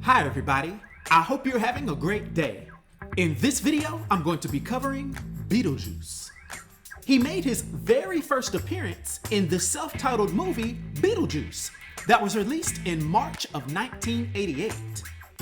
Hi everybody, I hope you're having a great day. In this video, I'm going to be covering Beetlejuice. He made his very first appearance in the self-titled movie Beetlejuice that was released in March of 1988.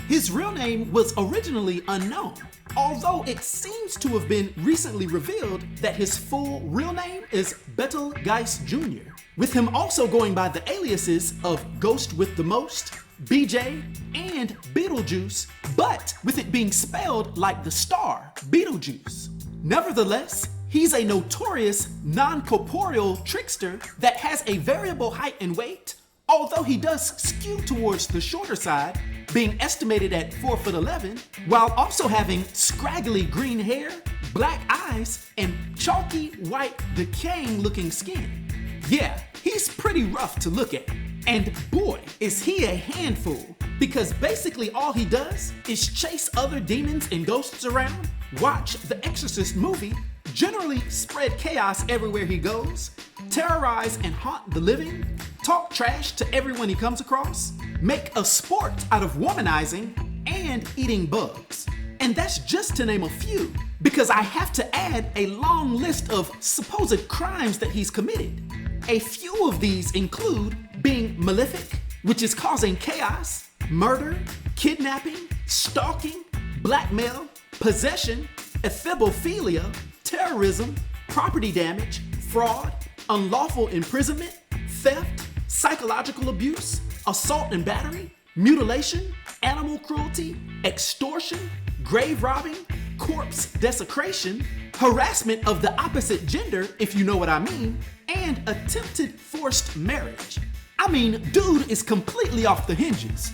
His real name was originally unknown, although it seems to have been recently revealed that his full real name is Betelgeuse Jr., with him also going by the aliases of Ghost with the Most, BJ, and Beetlejuice, but with it being spelled like the star, Beetlejuice. Nevertheless, he's a notorious non-corporeal trickster that has a variable height and weight, although he does skew towards the shorter side, being estimated at 4'11", while also having scraggly green hair, black eyes, and chalky white decaying looking skin. Yeah, he's pretty rough to look at. And boy, is he a handful, because basically all he does is chase other demons and ghosts around, watch the Exorcist movie, generally spread chaos everywhere he goes, terrorize and haunt the living, talk trash to everyone he comes across, make a sport out of womanizing, and eating bugs. And that's just to name a few, because I have to add a long list of supposed crimes that he's committed. A few of these include being malefic, which is causing chaos, murder, kidnapping, stalking, blackmail, possession, ephebophilia, terrorism, property damage, fraud, unlawful imprisonment, theft, psychological abuse, assault and battery, mutilation, animal cruelty, extortion, grave robbing, corpse desecration, harassment of the opposite gender, if you know what I mean, and attempted forced marriage. I mean, dude is completely off the hinges.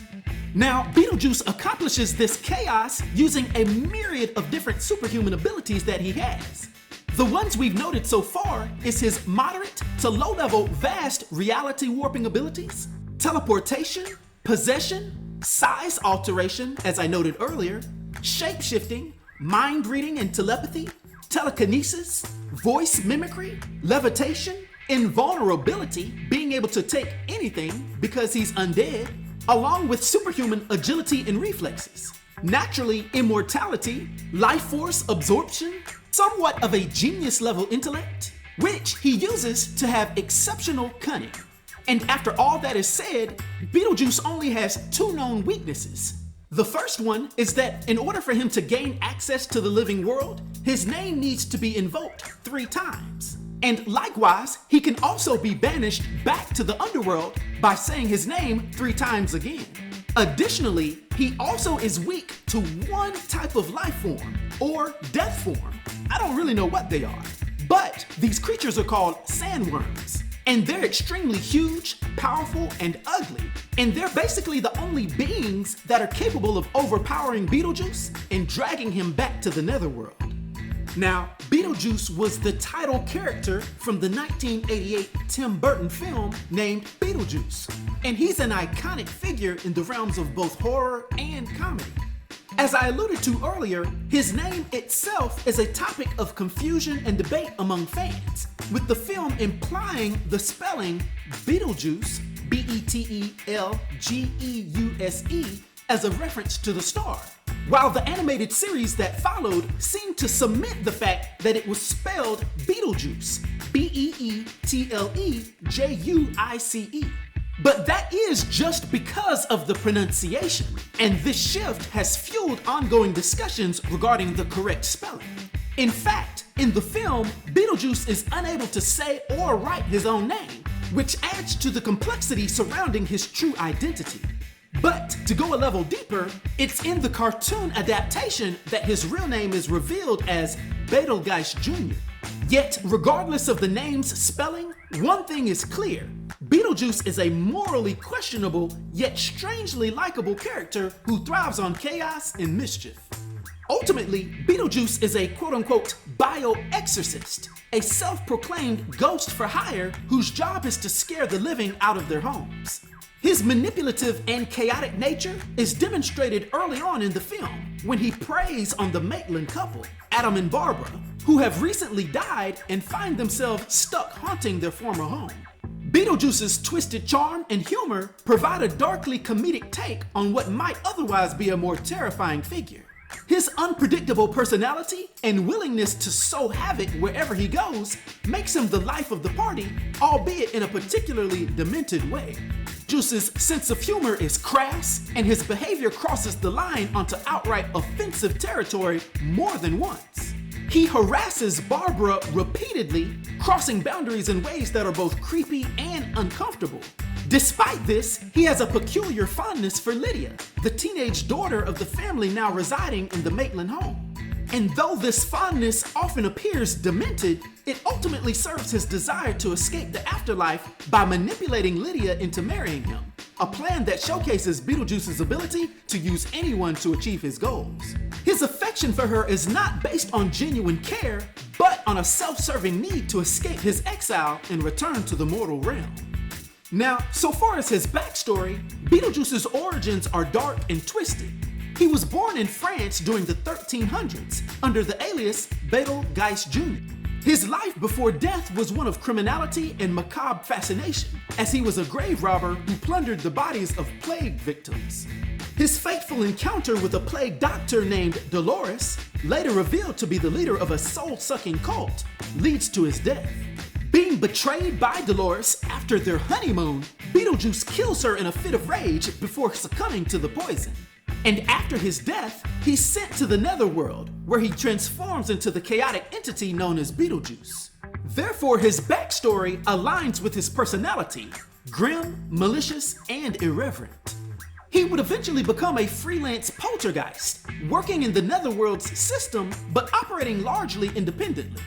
Now, Beetlejuice accomplishes this chaos using a myriad of different superhuman abilities that he has. The ones we've noted so far is his moderate to low-level vast reality warping abilities, teleportation, possession, size alteration, as I noted earlier, shape-shifting, mind reading and telepathy, telekinesis, voice mimicry, levitation, invulnerability, being able to take anything because he's undead, along with superhuman agility and reflexes, naturally immortality, life force absorption, somewhat of a genius level intellect, which he uses to have exceptional cunning. And after all that is said, Beetlejuice only has two known weaknesses. The first one is that in order for him to gain access to the living world, his name needs to be invoked 3 times. And likewise, he can also be banished back to the underworld by saying his name 3 times again. Additionally, he also is weak to one type of life form, or death form. I don't really know what they are, but these creatures are called sandworms. And they're extremely huge, powerful, and ugly. And they're basically the only beings that are capable of overpowering Beetlejuice and dragging him back to the Netherworld. Now, Beetlejuice was the title character from the 1988 Tim Burton film named Beetlejuice. And he's an iconic figure in the realms of both horror and comedy. As I alluded to earlier, his name itself is a topic of confusion and debate among fans, with the film implying the spelling Betelgeuse, Betelgeuse, as a reference to the star, while the animated series that followed seemed to cement the fact that it was spelled Beetlejuice, Beetlejuice. But that is just because of the pronunciation, and this shift has fueled ongoing discussions regarding the correct spelling. In fact, in the film, Beetlejuice is unable to say or write his own name, which adds to the complexity surrounding his true identity. But to go a level deeper, it's in the cartoon adaptation that his real name is revealed as Betelgeuse Jr. Yet, regardless of the name's spelling, one thing is clear. Beetlejuice is a morally questionable, yet strangely likable character who thrives on chaos and mischief. Ultimately, Beetlejuice is a quote-unquote bio-exorcist, a self-proclaimed ghost for hire whose job is to scare the living out of their homes. His manipulative and chaotic nature is demonstrated early on in the film when he preys on the Maitland couple, Adam and Barbara, who have recently died and find themselves stuck haunting their former home. Beetlejuice's twisted charm and humor provide a darkly comedic take on what might otherwise be a more terrifying figure. His unpredictable personality and willingness to sow havoc wherever he goes makes him the life of the party, albeit in a particularly demented way. Juice's sense of humor is crass, and his behavior crosses the line onto outright offensive territory more than once. He harasses Barbara repeatedly, crossing boundaries in ways that are both creepy and uncomfortable. Despite this, he has a peculiar fondness for Lydia, the teenage daughter of the family now residing in the Maitland home. And though this fondness often appears demented, it ultimately serves his desire to escape the afterlife by manipulating Lydia into marrying him, a plan that showcases Beetlejuice's ability to use anyone to achieve his goals. His affection for her is not based on genuine care, but on a self-serving need to escape his exile and return to the mortal realm. Now, so far as his backstory, Beetlejuice's origins are dark and twisted. He was born in France during the 1300s under the alias Betelgeuse Jr. His life before death was one of criminality and macabre fascination, as he was a grave robber who plundered the bodies of plague victims. His fateful encounter with a plague doctor named Dolores, later revealed to be the leader of a soul-sucking cult, leads to his death. Being betrayed by Dolores after their honeymoon, Beetlejuice kills her in a fit of rage before succumbing to the poison. And after his death, he's sent to the Netherworld, where he transforms into the chaotic entity known as Beetlejuice. Therefore, his backstory aligns with his personality, grim, malicious, and irreverent. He would eventually become a freelance poltergeist, working in the Netherworld's system, but operating largely independently.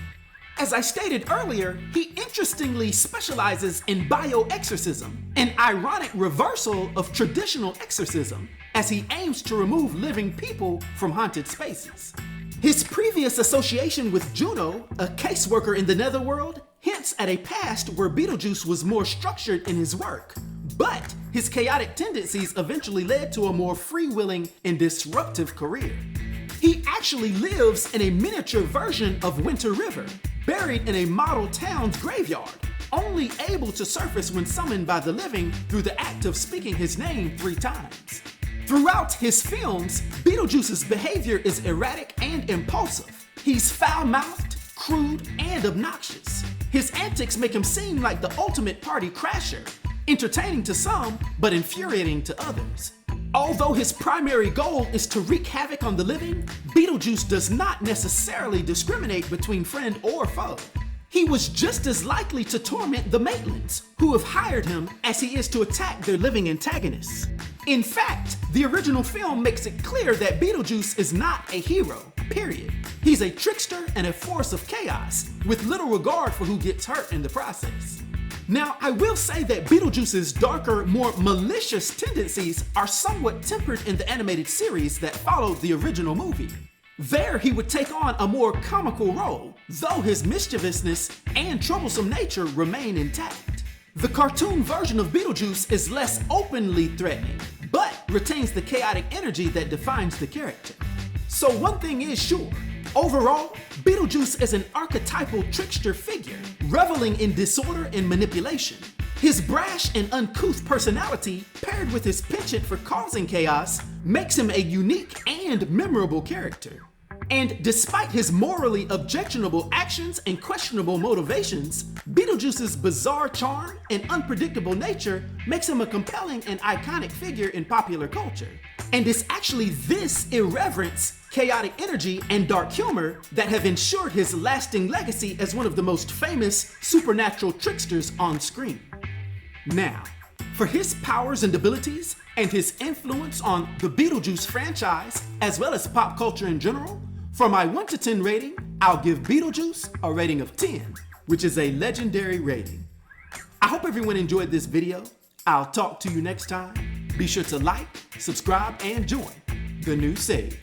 As I stated earlier, he interestingly specializes in bio-exorcism, an ironic reversal of traditional exorcism, as he aims to remove living people from haunted spaces. His previous association with Juno, a caseworker in the Netherworld, hints at a past where Beetlejuice was more structured in his work, but his chaotic tendencies eventually led to a more freewheeling and disruptive career. He actually lives in a miniature version of Winter River, buried in a model town's graveyard, only able to surface when summoned by the living through the act of speaking his name 3 times. Throughout his films, Beetlejuice's behavior is erratic and impulsive. He's foul-mouthed, crude, and obnoxious. His antics make him seem like the ultimate party crasher, entertaining to some, but infuriating to others. Although his primary goal is to wreak havoc on the living, Beetlejuice does not necessarily discriminate between friend or foe. He was just as likely to torment the Maitlands, who have hired him, as he is to attack their living antagonists. In fact, the original film makes it clear that Beetlejuice is not a hero, period. He's a trickster and a force of chaos, with little regard for who gets hurt in the process. Now, I will say that Beetlejuice's darker, more malicious tendencies are somewhat tempered in the animated series that followed the original movie. There, he would take on a more comical role, though his mischievousness and troublesome nature remain intact. The cartoon version of Beetlejuice is less openly threatening, but retains the chaotic energy that defines the character. So one thing is sure, overall, Beetlejuice is an archetypal trickster figure, reveling in disorder and manipulation. His brash and uncouth personality, paired with his penchant for causing chaos, makes him a unique and memorable character. And despite his morally objectionable actions and questionable motivations, Beetlejuice's bizarre charm and unpredictable nature makes him a compelling and iconic figure in popular culture. And it's actually this irreverence, chaotic energy, and dark humor that have ensured his lasting legacy as one of the most famous supernatural tricksters on screen. Now, for his powers and abilities, and his influence on the Beetlejuice franchise, as well as pop culture in general, for my 1 to 10 rating, I'll give Beetlejuice a rating of 10, which is a legendary rating. I hope everyone enjoyed this video. I'll talk to you next time. Be sure to like, subscribe, and join the new Sage.